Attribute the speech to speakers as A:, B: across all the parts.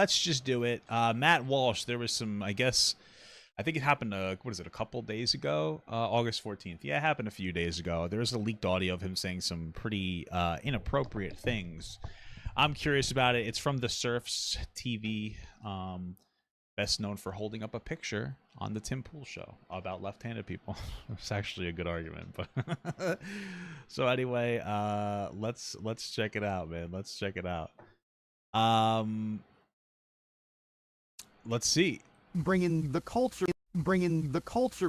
A: Let's just do it. Matt Walsh, there was some, I think it happened, what is it, a couple days ago? August 14th. Yeah, it happened a few days ago. There was a leaked audio of him saying some pretty inappropriate things. I'm curious about it. It's from the Surfs TV, best known for holding up a picture on the Tim Pool show about left-handed people. It's actually a good argument, but so anyway, let's check it out, man. Let's check it out. Let's see.
B: Bringing the culture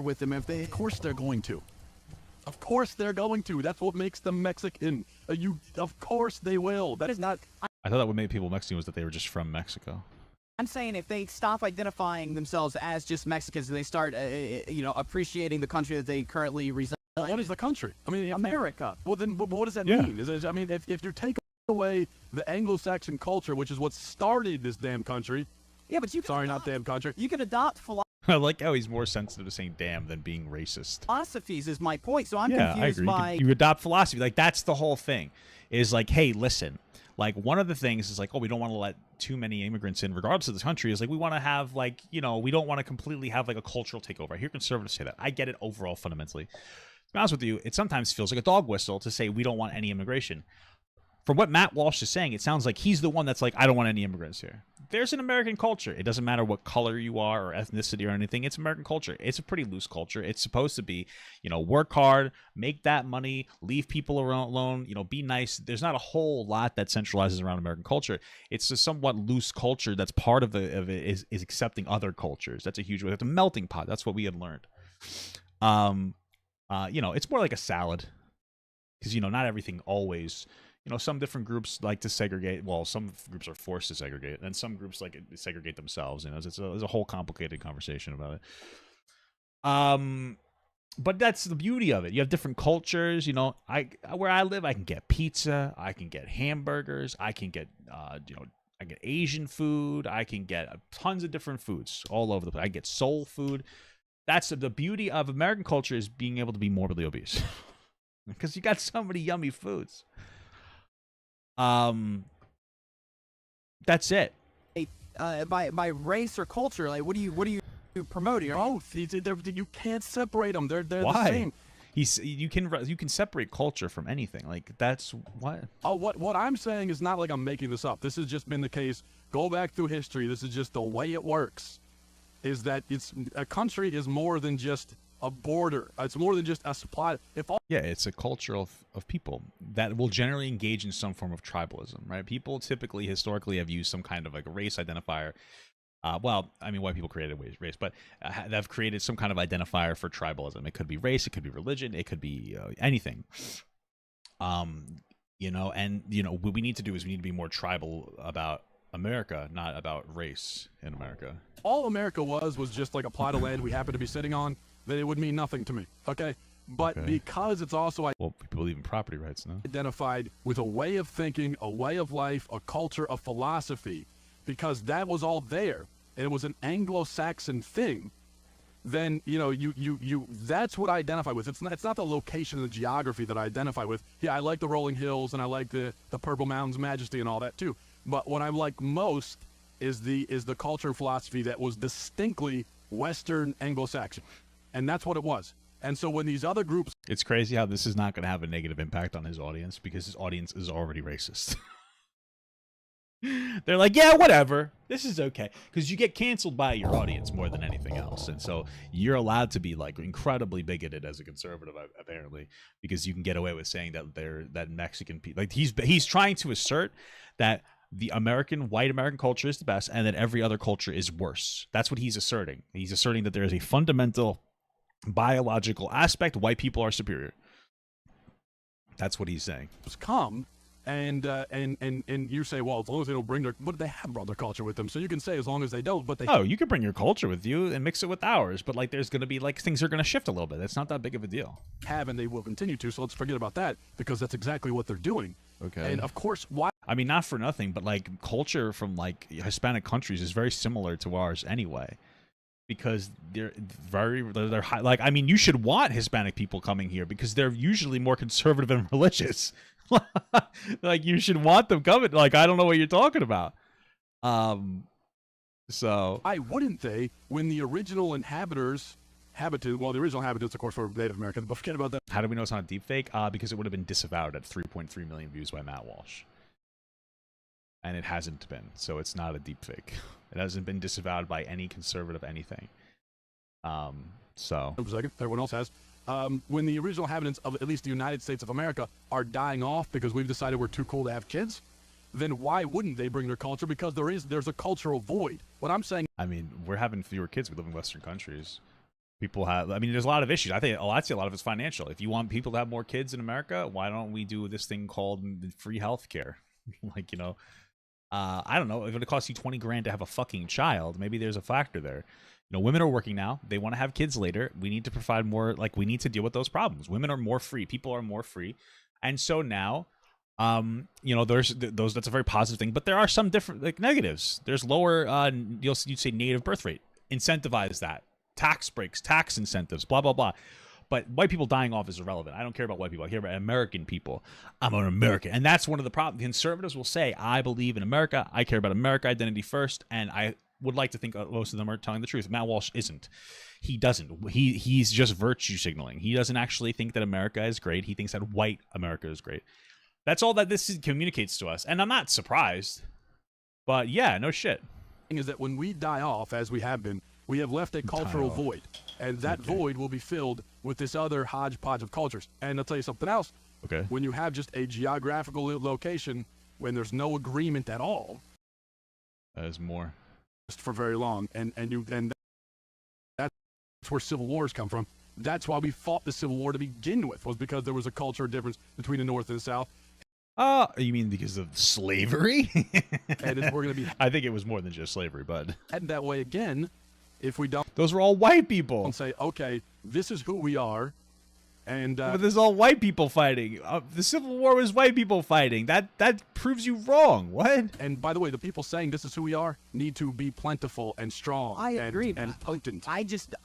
B: with them. If they,
C: of course they're going to. Of course they're going to. That's what makes them Mexican. Of course they will. That is not.
A: I thought that what made people Mexican was that they were just from Mexico.
B: I'm saying if they stop identifying themselves as just Mexicans and they start, appreciating the country that they currently reside.
C: What is the country? I mean,
B: America.
C: Well, then, what does that mean? I mean, if you take away the Anglo-Saxon culture, which is what started this damn country.
B: Yeah, but you can
C: Sorry, not damn country.
B: You can adopt
A: I like how he's more sensitive to saying damn than being racist.
B: philosophies is my point, so I'm
A: Yeah, I
B: confused
A: agree.
B: by...
A: You adopt philosophy. Like, that's the whole thing. Is like, hey, listen. Like, one of the things is like, oh, we don't want to let too many immigrants in regardless of the country. Is like, we want to have, like, we don't want to completely have, like, a cultural takeover. I hear conservatives say that. I get it overall, fundamentally. To be honest with you, it sometimes feels like a dog whistle to say we don't want any immigration. From what Matt Walsh is saying, it sounds like he's the one that's like, I don't want any immigrants here. There's an American culture. It doesn't matter what color you are or ethnicity or anything. It's American culture. It's a pretty loose culture. It's supposed to be, work hard, make that money, leave people alone, be nice. There's not a whole lot that centralizes around American culture. It's a somewhat loose culture that's part of it is accepting other cultures. That's a huge way. It's a melting pot. That's what we had learned. It's more like a salad because, not everything always... some different groups like to segregate. Well, some groups are forced to segregate, and some groups like to segregate themselves. It's a whole complicated conversation about it. But that's the beauty of it. You have different cultures. Where I live, I can get pizza, I can get hamburgers, I can get I get Asian food, I can get tons of different foods all over the place. I get soul food. That's the beauty of American culture, is being able to be morbidly obese because you got so many yummy foods. That's it.
B: By race or culture, like what do you promote here?
C: Both. You can't separate them. They're
A: Why?
C: the same.
A: You can separate culture from anything. Like, that's what.
C: Oh, what I'm saying is not like I'm making this up. This has just been the case. Go back through history. This is just the way it works. Is that a country is more than just a border. It's more than just a supply.
A: It's a culture of people that will generally engage in some form of tribalism, right? People typically, historically, have used some kind of like a race identifier. White people created race, but they've created some kind of identifier for tribalism. It could be race, it could be religion, it could be anything. What we need to do is we need to be more tribal about America, not about race in America.
C: All America was just like a plot of land we happen to be sitting on. Then it would mean nothing to me. Okay. But because it's also
A: people believe in property rights, no?
C: Identified with a way of thinking, a way of life, a culture, a philosophy, because that was all there, and it was an Anglo-Saxon thing, then you that's what I identify with. It's not the location and the geography that I identify with. Yeah, I like the rolling hills and I like the purple mountains, majesty, and all that too. But what I like most is the culture and philosophy that was distinctly Western Anglo-Saxon, and that's what it was. And so when these other groups...
A: It's crazy how this is not going to have a negative impact on his audience because his audience is already racist. They're like, yeah, whatever. This is okay. Because you get canceled by your audience more than anything else. And so you're allowed to be like incredibly bigoted as a conservative, apparently, because you can get away with saying that Mexican people... Like he's trying to assert that the white American culture is the best and that every other culture is worse. That's what he's asserting. He's asserting that there is a fundamental... biological aspect, white people are superior. That's what he's saying.
C: Come and you say, well, as long as they don't bring but they have brought their culture with them, so you can say as long as they don't, but they...
A: Oh, you can bring your culture with you and mix it with ours, but like there's going to be like things are going to shift a little bit. It's not that big of a deal.
C: Have and they will continue to, so let's forget about that because that's exactly what they're doing.
A: Okay.
C: And of course, why...
A: I mean, not for nothing, but like culture from like Hispanic countries is very similar to ours anyway. Because they're high. Like, I mean, you should want Hispanic people coming here because they're usually more conservative and religious. Like, you should want them coming. Like, I don't know what you're talking about. So
C: Why wouldn't they, when the original inhabitants, well, the original inhabitants, of course, were Native American, but forget about that.
A: how do we know it's not a deep fake? Because it would have been disavowed at 3.3 million views by Matt Walsh. And it hasn't been, so it's not a deep fake. It hasn't been disavowed by any conservative anything. So
C: For a second, everyone else has. When the original inhabitants of at least the United States of America are dying off because we've decided we're too cool to have kids, then why wouldn't they bring their culture? Because there's a cultural void. What I'm saying,
A: I mean, we're having fewer kids. We live in Western countries. People have, I mean, there's a lot of issues. I see a lot of it's financial. If you want people to have more kids in America, why don't we do this thing called free health care? Like, you know, I don't know. If it costs you 20 grand to have a fucking child, maybe there's a factor there. You know, women are working now. They want to have kids later. We need to provide more, like, we need to deal with those problems. Women are more free. People are more free. And so now, you know, there's those, that's a very positive thing, but there are some different, like, negatives. There's lower, you'd say native birth rate. Incentivize that. Tax breaks, tax incentives, blah, blah, blah. But white people dying off is irrelevant. I don't care about white people. I care about American people. I'm an American. And that's one of the problems. Conservatives will say, I believe in America. I care about America identity first. And I would like to think most of them are telling the truth. Matt Walsh isn't. He doesn't. He's just virtue signaling. He doesn't actually think that America is great. He thinks that white America is great. That's all that this communicates to us. And I'm not surprised. But yeah, no shit.
C: is that when we die off, as we have been, we have left a cultural void. And that void will be filled with this other hodgepodge of cultures. And I'll tell you something else.
A: Okay.
C: When you have just a geographical location, when there's no agreement at all,
A: that is more.
C: Just for very long. And that's where civil wars come from. That's why we fought the Civil War to begin with, was because there was a cultural difference between the North and the South.
A: You mean because of slavery?
C: And we're going to be...
A: I think it was more than just slavery, but...
C: And that way again, if we don't...
A: Those were all white people.
C: ...and say, okay, this is who we are, and...
A: but there's all white people fighting. The Civil War was white people fighting. That proves you wrong. What?
C: And by the way, the people saying this is who we are need to be plentiful and strong.
B: I agree.
C: And potent.
B: I just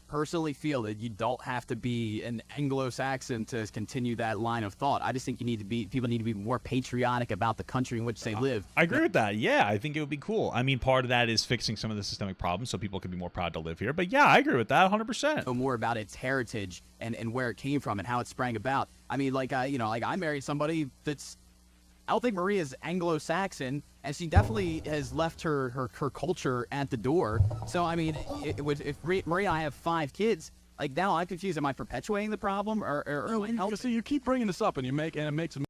B: personally feel that you don't have to be an Anglo-Saxon to continue that line of thought. I just think people need to be more patriotic about the country in which they live.
A: I agree with that. Yeah, I think it would be cool. I mean, part of that is fixing some of the systemic problems so people can be more proud to live here. But yeah, I agree with that 100%.
B: Know more about its heritage and where it came from and how it sprang about. I mean, like, like I married somebody that's, I don't think Maria's Anglo-Saxon, and she definitely has left her culture at the door. So, I mean, if Maria and I have 5 kids, like, now I'm confused. Am I perpetuating the problem or
C: you see, you keep bringing this up, and it makes it.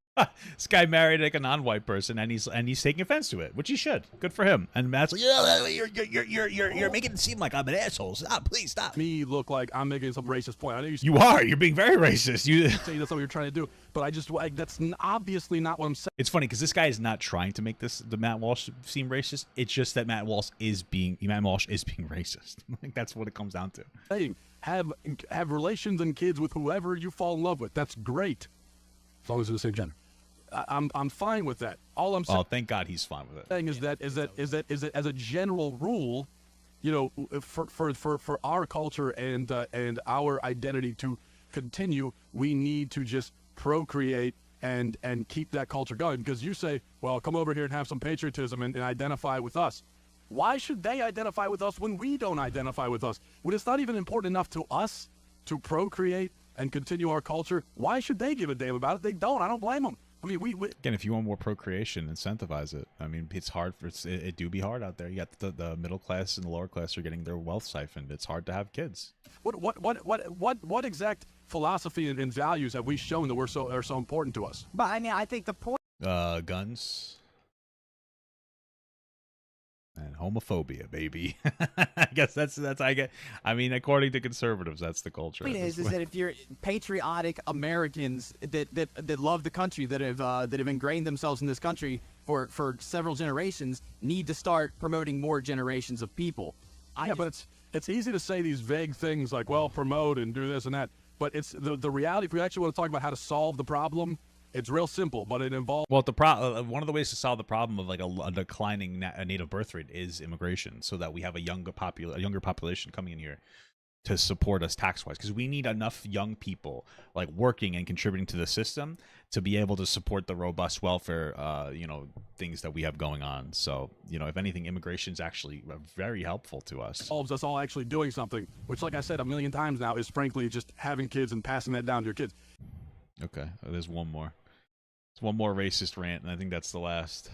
A: This guy married like a non-white person, and he's taking offense to it, which he should. Good for him. And Matt's like, you're making it seem like I'm an asshole. Stop, please stop.
C: Me look like I'm making some racist point. I know
A: you are. You're being very racist. You
C: say that's what you're trying to do, but I just that's obviously not what I'm saying.
A: It's funny because this guy is not trying to make the Matt Walsh seem racist. It's just that Matt Walsh is being racist. Like, that's what it comes down to.
C: Saying have relations and kids with whoever you fall in love with. That's great, as long as they're the same gender. I'm fine with that. All I'm saying.
A: Oh, thank God he's fine with it.
C: Saying is that as a general rule, you know, for our culture and our identity to continue, we need to just procreate and keep that culture going. Because you say, well, come over here and have some patriotism and identify with us. Why should they identify with us when we don't identify with us? When it's not even important enough to us to procreate and continue our culture, why should they give a damn about it? They don't. I don't blame them. I mean, we
A: again, if you want more procreation, incentivize it. I mean, it's hard it do be hard out there. You got the middle class and the lower class are getting their wealth siphoned. It's hard to have kids.
C: What exact philosophy and values have we shown that are so important to us?
B: But I mean, I think the point.
A: Guns. And homophobia, baby. I guess that's I mean, according to conservatives, that's the culture.
B: The point is that if you're patriotic Americans that love the country, that have ingrained themselves in this country for several generations, need to start promoting more generations of people.
C: But it's easy to say these vague things like, well, promote and do this and that. But it's the reality. If we actually want to talk about how to solve the problem, it's real simple, but it involves...
A: Well, one of the ways to solve the problem of like a declining native birth rate is immigration, so that we have a younger population coming in here. to support us tax wise, because we need enough young people like working and contributing to the system to be able to support the robust welfare things that we have going on. So if anything, immigration is actually very helpful to us.
C: Involves us all actually doing something, which, like I said a million times now, is frankly just having kids and passing that down to your kids.
A: Okay, there's one more. It's one more racist rant, and I think that's the last.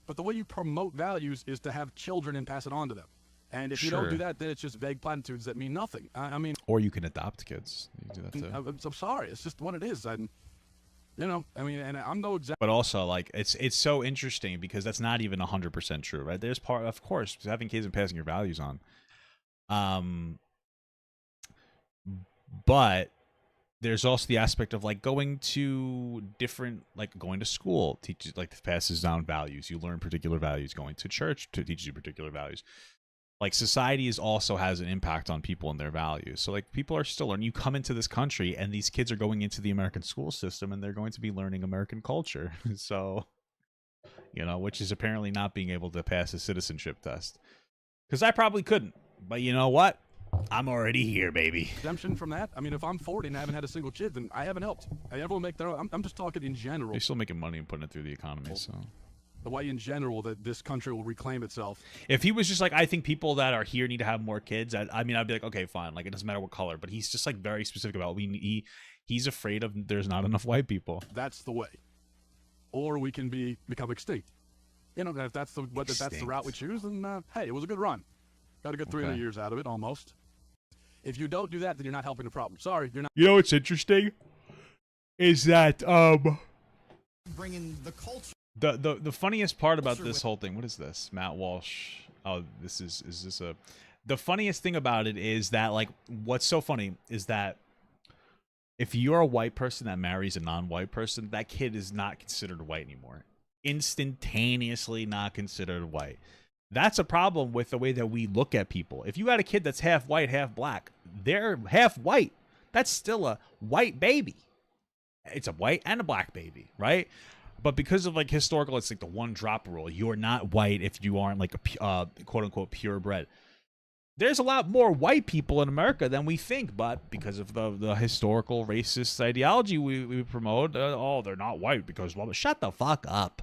C: But the way you promote values is to have children and pass it on to them. And if you don't do that, then it's just vague platitudes that mean nothing. I mean,
A: or you can adopt kids. You can do that too.
C: I'm sorry, it's just what it is. And and I'm no example.
A: But also, like, it's so interesting because that's not even 100% true, right? There's of course, having kids and passing your values on. But there's also the aspect of like going to school teaches, like, passes down values. You learn particular values. Going to church to teach you particular values. Like, society also has an impact on people and their values. So like, people are still learning. You come into this country and these kids are going into the American school system and they're going to be learning American culture. So, which is apparently not being able to pass a citizenship test. Because I probably couldn't. But you know what? I'm already here, baby.
C: Exemption from that? I mean, if I'm 40 and I haven't had a single kid, then I haven't helped. Everyone make their own. I'm just talking in general.
A: You're still making money and putting it through the economy, so...
C: The way in general that this country will reclaim itself.
A: If he was just like, I think people that are here need to have more kids, I'd be like, okay, fine. Like, it doesn't matter what color. But he's just like very specific about he's afraid of there's not enough white people.
C: That's the way. Or we can become extinct. If that's the route we choose, then hey, it was a good run. Got a good 300 years out of it, almost. If you don't do that, then you're not helping the problem. Sorry, you're not.
A: You know what's interesting? Is that
B: bringing the culture.
A: The funniest part about this whole thing, what is this? Matt Walsh. Oh, is this a... The funniest thing about it is that, like, what's so funny is that if you're a white person that marries a non-white person, that kid is not considered white anymore. Instantaneously not considered white. That's a problem with the way that we look at people. If you got a kid that's half white, half black, they're half white. That's still a white baby. It's a white and a black baby, right? But because of like historical, it's like the one drop rule. You're not white if you aren't like a quote unquote purebred. There's a lot more white people in America than we think, but because of the historical racist ideology we promote, they're not white because, well, shut the fuck up.